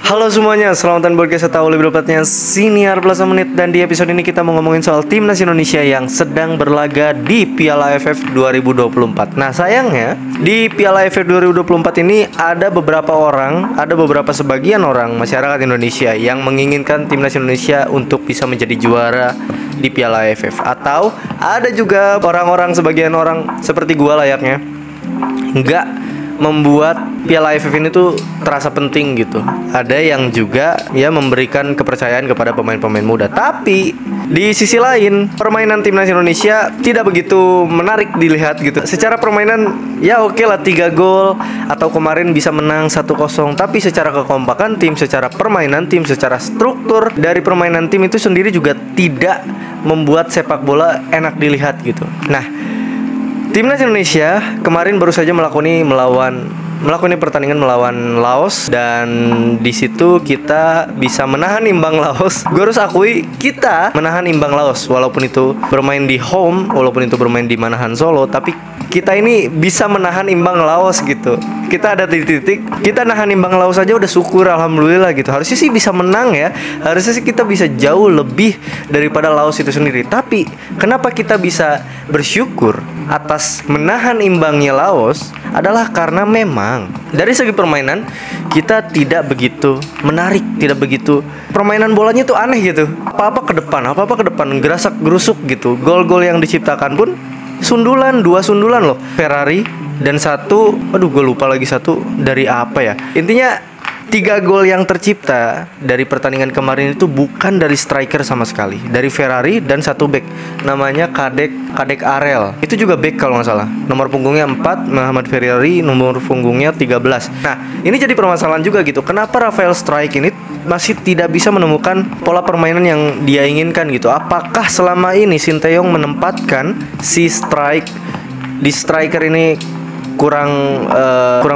Halo semuanya, selamat datang podcast atau lebih tepatnya Siniar Plaza Menit. Dan di episode ini kita mau ngomongin soal timnas Indonesia yang sedang berlaga di Piala AFF 2024. Nah sayangnya di Piala AFF 2024 ini ada beberapa sebagian orang masyarakat Indonesia yang menginginkan timnas Indonesia untuk bisa menjadi juara di Piala AFF. Atau ada juga sebagian orang seperti gua layaknya nggak membuat Piala AFF ini tuh terasa penting gitu. Ada yang juga ya memberikan kepercayaan kepada pemain-pemain muda. Tapi di sisi lain, permainan timnas Indonesia tidak begitu menarik dilihat gitu. Secara permainan ya oke lah 3 gol atau kemarin bisa menang 1-0. Tapi secara kekompakan tim, secara permainan tim, secara struktur dari permainan tim itu sendiri juga tidak membuat sepak bola enak dilihat gitu. Nah, timnas Indonesia kemarin baru saja melakoni pertandingan melawan Laos, dan di situ kita bisa menahan imbang Laos. Gue harus akui kita menahan imbang Laos, walaupun itu bermain di home, walaupun itu bermain di Manahan Solo, tapi kita ini bisa menahan imbang Laos gitu. Kita ada di titik kita nahan imbang Laos aja udah syukur, alhamdulillah gitu. Harusnya sih bisa menang ya. Harusnya sih kita bisa jauh lebih daripada Laos itu sendiri. Tapi kenapa kita bisa bersyukur atas menahan imbangnya Laos adalah karena memang dari segi permainan kita tidak begitu menarik, tidak begitu, permainan bolanya tuh aneh gitu. Apa-apa ke depan, gerasak gerusuk gitu. Gol-gol yang diciptakan pun sundulan, 2 sundulan loh. Ferrari dan satu, gue lupa lagi satu dari apa ya. Intinya 3 gol yang tercipta dari pertandingan kemarin itu bukan dari striker sama sekali. Dari Ferrari dan 1 back namanya Kadek Arel. Itu juga back kalau nggak salah. Nomor punggungnya 4, Muhammad Ferrari nomor punggungnya 13. Nah, ini jadi permasalahan juga gitu. Kenapa Rafael Strike ini masih tidak bisa menemukan pola permainan yang dia inginkan gitu? Apakah selama ini Sinteyong menempatkan si striker ini kurang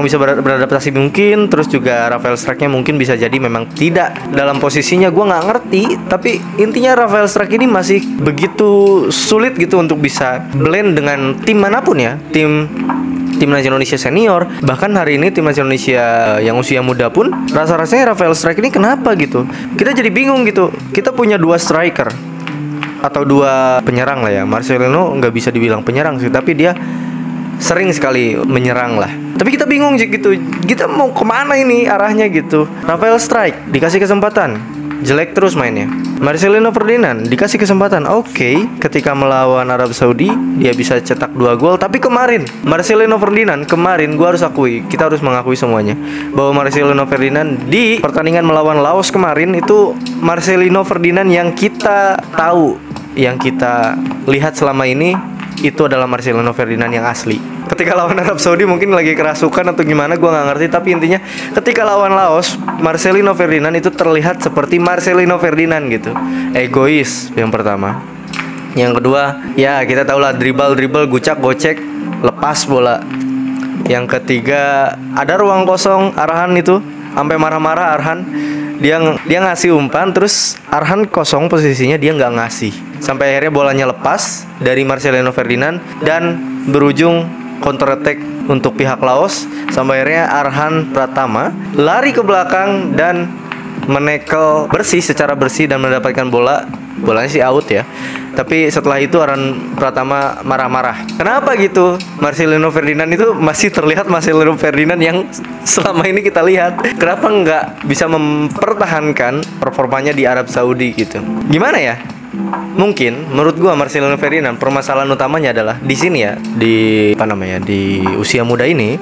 bisa beradaptasi mungkin, terus juga Rafael Strike-nya mungkin bisa jadi memang tidak dalam posisinya, gue nggak ngerti. Tapi intinya Rafael Strike ini masih begitu sulit gitu untuk bisa blend dengan tim manapun ya, timnas Indonesia senior, bahkan hari ini timnas Indonesia yang usia muda pun rasa-rasanya Rafael Strike ini kenapa gitu. Kita jadi bingung gitu. Kita punya 2 striker atau 2 penyerang lah ya. Marcelino nggak bisa dibilang penyerang sih, tapi dia sering sekali menyerang lah. Tapi kita bingung gitu. Kita mau kemana ini arahnya gitu. Rafael Strike dikasih kesempatan, jelek terus mainnya. Marcelino Ferdinand dikasih kesempatan, oke, ketika melawan Arab Saudi dia bisa cetak 2 gol. Tapi kemarin Marcelino Ferdinand gue harus akui, kita harus mengakui semuanya, bahwa Marcelino Ferdinand di pertandingan melawan Laos kemarin itu Marcelino Ferdinand yang kita tahu, yang kita lihat selama ini, itu adalah Marcelino Ferdinand yang asli. Ketika lawan Arab Saudi mungkin lagi kerasukan atau gimana, gue gak ngerti. Tapi intinya ketika lawan Laos, Marcelino Ferdinand itu terlihat seperti Marcelino Ferdinand gitu. Egois yang pertama. Yang kedua, ya kita tahu lah, dribble, gocek, lepas bola. Yang ketiga, ada ruang kosong, Arhan itu sampai marah-marah. Arhan dia ngasih umpan, terus Arhan kosong posisinya, dia nggak ngasih, sampai akhirnya bolanya lepas dari Marcelino Ferdinand dan berujung counter attack untuk pihak Laos, sampai akhirnya Arhan Pratama lari ke belakang dan menekel secara bersih dan mendapatkan bolanya sih out ya. Tapi setelah itu Arhan Pratama marah-marah. Kenapa gitu? Marcelino Ferdinand itu masih terlihat Marcelino Ferdinand yang selama ini kita lihat. Kenapa nggak bisa mempertahankan performanya di Arab Saudi gitu? Gimana ya? Mungkin menurut gua Marcelino Ferdinand permasalahan utamanya adalah di sini ya, di usia muda ini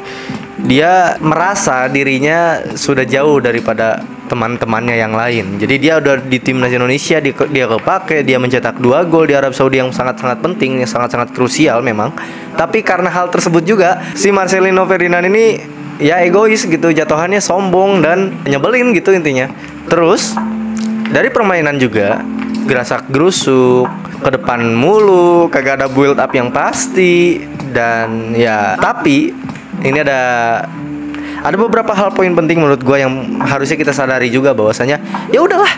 dia merasa dirinya sudah jauh daripada teman-temannya yang lain. Jadi dia udah di timnas Indonesia, dia kepake, dia mencetak 2 gol di Arab Saudi yang sangat-sangat penting, yang sangat-sangat krusial memang. Tapi karena hal tersebut juga si Marcelino Ferdinand ini ya egois gitu, jatuhannya sombong dan nyebelin gitu intinya. Terus dari permainan juga gerasak gerusuk, ke depan mulu, kagak ada build up yang pasti. Dan ya, tapi ini ada beberapa hal poin penting menurut gue yang harusnya kita sadari juga, bahwasanya ya udahlah,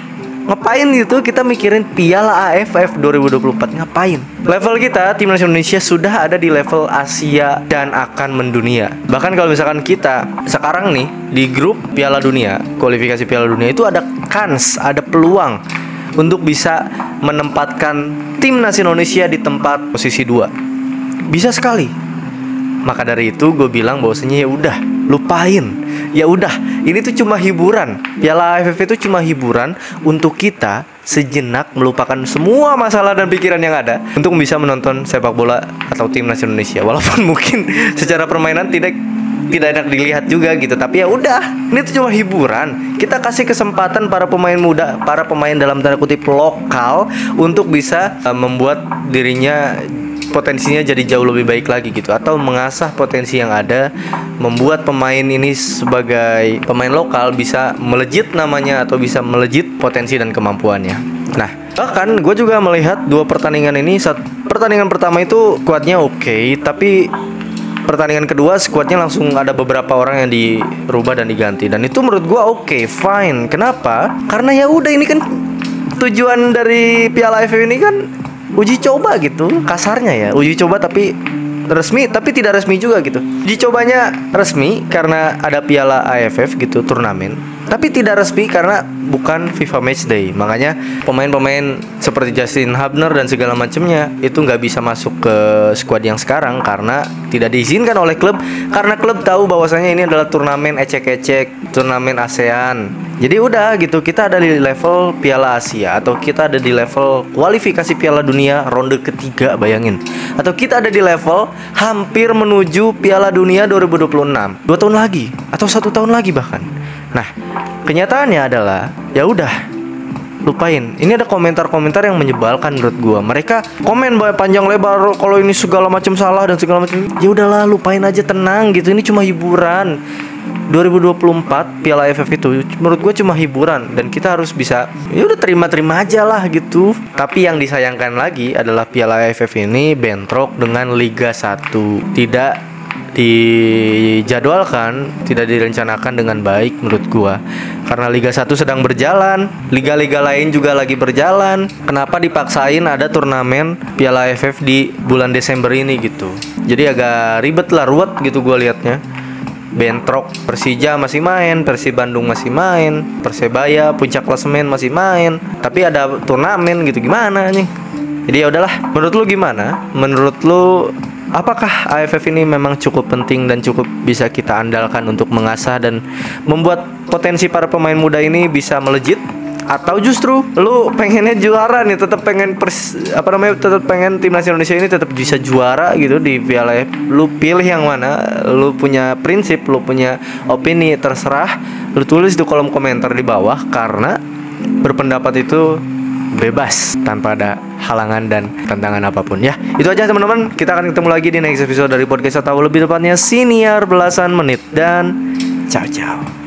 Ngapain gitu kita mikirin Piala AFF 2024? Ngapain? Level kita timnas Indonesia sudah ada di level Asia dan akan mendunia. Bahkan kalau misalkan kita sekarang nih di grup Piala Dunia, kualifikasi Piala Dunia, itu ada kans, ada peluang untuk bisa menempatkan timnas Indonesia di tempat posisi 2. Bisa sekali. Maka dari itu gue bilang bahwasanya ya udah, lupain. Ya udah, ini tuh cuma hiburan. Piala AFF itu cuma hiburan untuk kita sejenak melupakan semua masalah dan pikiran yang ada untuk bisa menonton sepak bola atau timnas Indonesia. Walaupun mungkin secara permainan tidak enak dilihat juga gitu, tapi ya udah, ini tuh cuma hiburan. Kita kasih kesempatan para pemain muda, para pemain dalam tanda kutip lokal untuk bisa membuat dirinya potensinya jadi jauh lebih baik lagi gitu, atau mengasah potensi yang ada, membuat pemain ini sebagai pemain lokal bisa melejit namanya atau bisa melejit potensi dan kemampuannya. Nah, bahkan gue juga melihat 2 pertandingan ini. Pertandingan pertama itu skuadnya oke, tapi pertandingan kedua skuadnya langsung ada beberapa orang yang dirubah dan diganti, dan itu menurut gue oke, fine. Kenapa? Karena ya udah, ini kan tujuan dari Piala AFF ini kan uji coba gitu, kasarnya ya, uji coba tapi resmi tapi tidak resmi juga gitu. Uji cobanya resmi karena ada Piala AFF gitu, turnamen, tapi tidak resmi karena bukan FIFA Matchday. Makanya pemain-pemain seperti Justin Hubner dan segala macamnya itu nggak bisa masuk ke skuad yang sekarang karena tidak diizinkan oleh klub, karena klub tahu bahwasanya ini adalah turnamen ecek-ecek, turnamen ASEAN. Jadi udah gitu, kita ada di level Piala Asia, atau kita ada di level kualifikasi Piala Dunia ronde ketiga, bayangin. Atau kita ada di level hampir menuju Piala Dunia 2026, 2 tahun lagi atau 1 tahun lagi bahkan. Nah, kenyataannya adalah ya udah, lupain. Ini ada komentar-komentar yang menyebalkan menurut gua. Mereka komen panjang lebar kalau ini segala macam salah dan segala macam. Ya udahlah, lupain aja, tenang gitu. Ini cuma hiburan. 2024 Piala AFF itu menurut gue cuma hiburan, dan kita harus bisa ya udah terima-terima aja lah gitu. Tapi yang disayangkan lagi adalah Piala AFF ini bentrok dengan Liga 1, tidak dijadwalkan, tidak direncanakan dengan baik menurut gua. Karena Liga 1 sedang berjalan, liga-liga lain juga lagi berjalan. Kenapa dipaksain ada turnamen Piala AFF di bulan Desember ini gitu? Jadi agak ribet lah, ruwet gitu gua liatnya. Bentrok, Persija masih main, Persib Bandung masih main, Persebaya puncak klasemen masih main, tapi ada turnamen gitu, gimana nih? Jadi ya udahlah. Menurut lu gimana? Menurut lu apakah AFF ini memang cukup penting dan cukup bisa kita andalkan untuk mengasah dan membuat potensi para pemain muda ini bisa melejit? Atau justru lu pengennya juara nih, tetap pengen tetap pengen timnas Indonesia ini tetap bisa juara gitu di Piala AFF? Lu pilih yang mana? Lu punya prinsip, lu punya opini, terserah. Lu tulis di kolom komentar di bawah, karena berpendapat itu bebas tanpa ada halangan dan tantangan apapun ya. Itu aja teman-teman, kita akan ketemu lagi di next episode dari podcast atau lebih tepatnya Siniar Belasan Menit, dan ciao ciao.